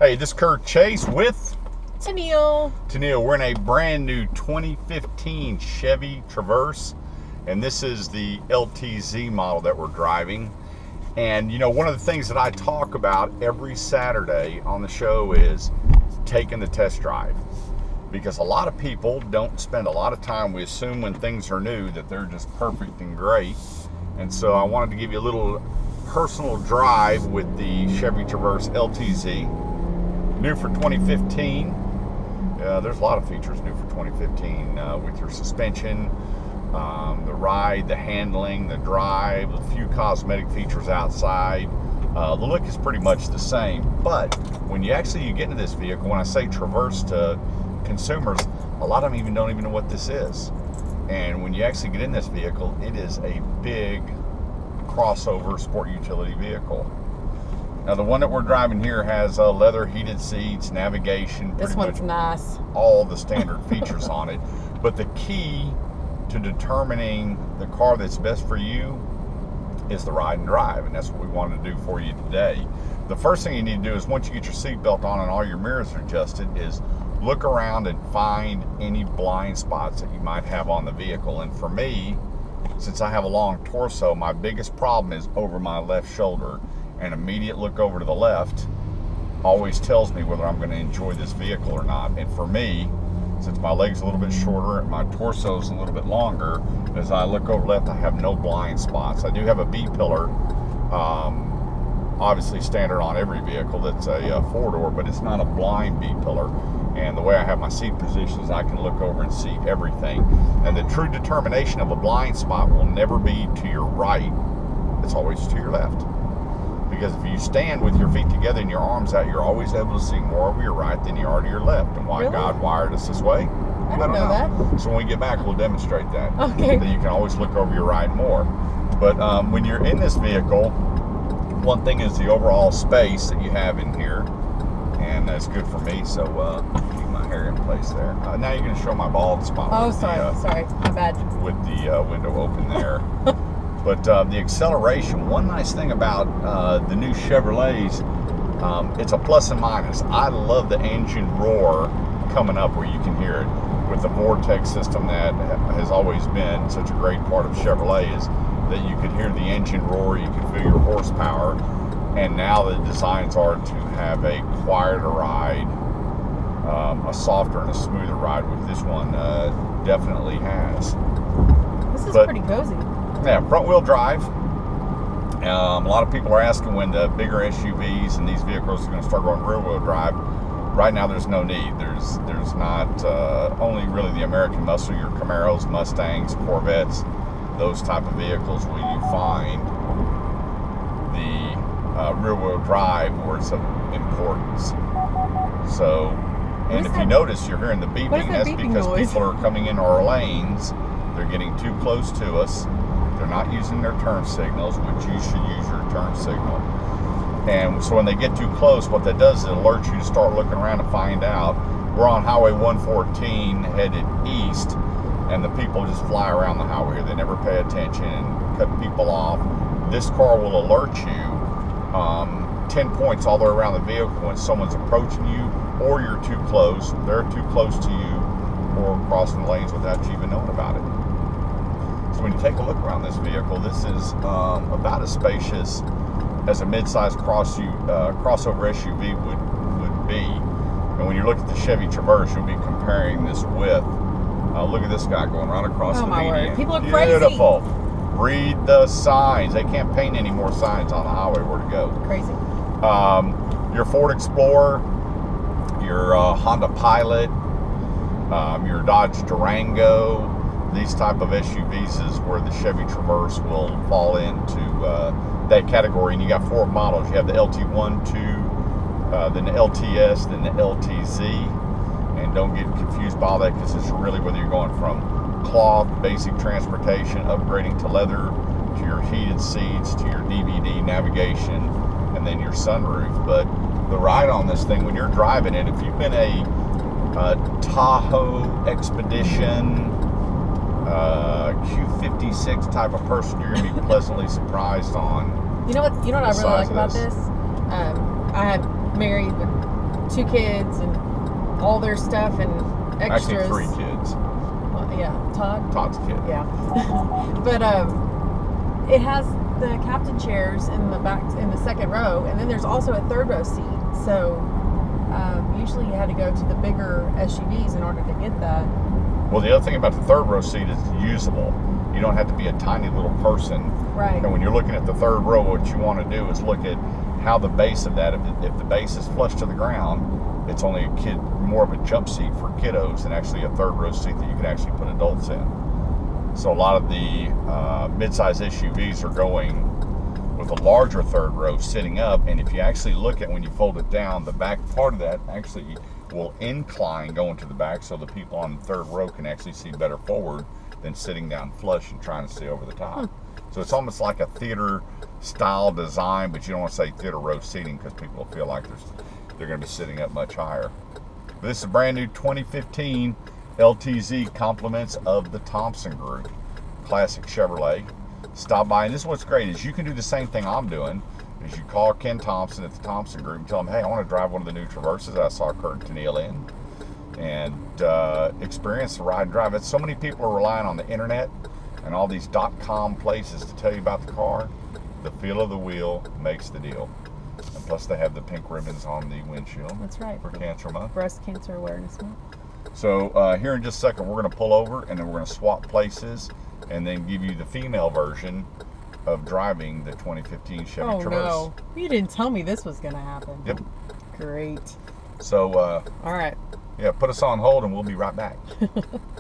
Hey, this is Kurt Chase with Tennille. We're in a brand new 2015 Chevy Traverse, and this is the LTZ model that we're driving. And you know, one of the things that I talk about every Saturday on the show is taking the test drive, because a lot of people don't spend a lot of time. We assume when things are new that they're just perfect and great. And so I wanted to give you a little personal drive with the Chevy Traverse LTZ. New for 2015. There's a lot of features new for 2015 with your suspension, the ride, the handling, the drive, a few cosmetic features outside. The look is pretty much the same, but when you get into this vehicle, when I say Traverse to consumers, a lot of them don't even know what this is. And when you actually get in this vehicle, it is a big crossover sport utility vehicle. Now, the one that we're driving here has leather heated seats, navigation. This one's nice. All the standard features on it. But the key to determining the car that's best for you is the ride and drive, and that's what we wanted to do for you today. The first thing you need to do is, once you get your seatbelt on and all your mirrors are adjusted, is look around and find any blind spots that you might have on the vehicle. And for me, since I have a long torso, my biggest problem is over my left shoulder. An immediate look over to the left always tells me whether I'm going to enjoy this vehicle or not. And for me, since my leg's a little bit shorter and my torso's a little bit longer, as I look over left, I have no blind spots. I do have a B-pillar, obviously standard on every vehicle that's a four-door, but it's not a blind B-pillar. And the way I have my seat positions, I can look over and see everything. And the true determination of a blind spot will never be to your right. It's always to your left. Because if you stand with your feet together and your arms out, you're always able to see more over your right than you are to your left. And why Really? God wired us this way? I don't know that. So when we get back, we'll demonstrate that. Okay. That you can always look over your right more. But when you're in this vehicle, one thing is the overall space that you have in here. And that's good for me, so keep my hair in place there. Now you're going to show my bald spot. Oh, with sorry, my bad. With the window open there. But the acceleration, one nice thing about the new Chevrolets, it's a plus and minus. I love the engine roar coming up where you can hear it. With the Vortex system that has always been such a great part of Chevrolet, is that you could hear the engine roar, you can feel your horsepower, and now the designs are to have a quieter ride, a softer and a smoother ride, which this one definitely has. This is pretty cozy. Yeah, front wheel drive. A lot of people are asking when the bigger SUVs and these vehicles are going to start going rear wheel drive. Right now there's no need. There's not only really the American muscle, your Camaros, Mustangs, Corvettes, those type of vehicles will you find the rear wheel drive where it's of importance. So, and if you notice, you're hearing the beeping, and that's because people are coming into our lanes. They're getting too close to us. They're not using their turn signals, which you should use your turn signal. And so when they get too close, what that does is it alerts you to start looking around to find out. We're on Highway 114 headed east, and the people just fly around the highway here. They never pay attention and cut people off. This car will alert you 10 points all the way around the vehicle when someone's approaching you, or you're too close, they're too close to you, or crossing lanes without you even knowing about it. So when you take a look around this vehicle, this is about as spacious as a mid-size crossover SUV would be. And when you look at the Chevy Traverse, you'll be comparing this with, look at this guy going right across the median. Word. People are crazy. Beautiful. Read the signs. They can't paint any more signs on the highway where to go. Crazy. Your Ford Explorer, your Honda Pilot, your Dodge Durango, these type of SUVs is where the Chevy Traverse will fall into that category. And you got four models. You have the LT1, 2, then the LTS, then the LTZ. And don't get confused by all that, because it's really whether you're going from cloth, basic transportation, upgrading to leather, to your heated seats, to your DVD navigation, and then your sunroof. But the ride on this thing, when you're driving it, if you've been a Tahoe Expedition, Q56 type of person, you're going to be pleasantly surprised on. You know what I really like about this? I have married 2 kids and all their stuff and extras. Actually 3 kids. Well, yeah, Todd's kid. Yeah. But it has the captain chairs in the back, in the second row, and then there's also a third row seat. So usually you had to go to the bigger SUVs in order to get that. Well, the other thing about the third row seat is it's usable. You don't have to be a tiny little person. Right. And when you're looking at the third row, what you want to do is look at how the base of that, if the base is flush to the ground, it's only more of a jump seat for kiddos than actually a third row seat that you can actually put adults in. So a lot of the mid-size SUVs are going with a larger third row sitting up, and if you actually look at when you fold it down, the back part of that actually will incline going to the back, so the people on the third row can actually see better forward than sitting down flush and trying to see over the top. So it's almost like a theater style design, but you don't want to say theater row seating because people feel like they're going to be sitting up much higher. But this is a brand new 2015 LTZ, compliments of the Thompson Group, classic Chevrolet. Stop by, and this is what's great is you can do the same thing I'm doing. Is you call Ken Thompson at the Thompson Group and tell him, hey, I want to drive one of the new Traverses I saw Kurt and Tennille in, and experience the ride and drive. So many people are relying on the internet and all these .com places to tell you about the car. The feel of the wheel makes the deal. And plus they have the pink ribbons on the windshield. That's right. For Cancer Month. Breast Cancer Awareness Month. So here in just a second, we're going to pull over and then we're going to swap places and then give you the female version of driving the 2015 Chevy Traverse. No, you didn't tell me this was going to happen. Yep. Great. So, all right. Yeah, put us on hold and we'll be right back.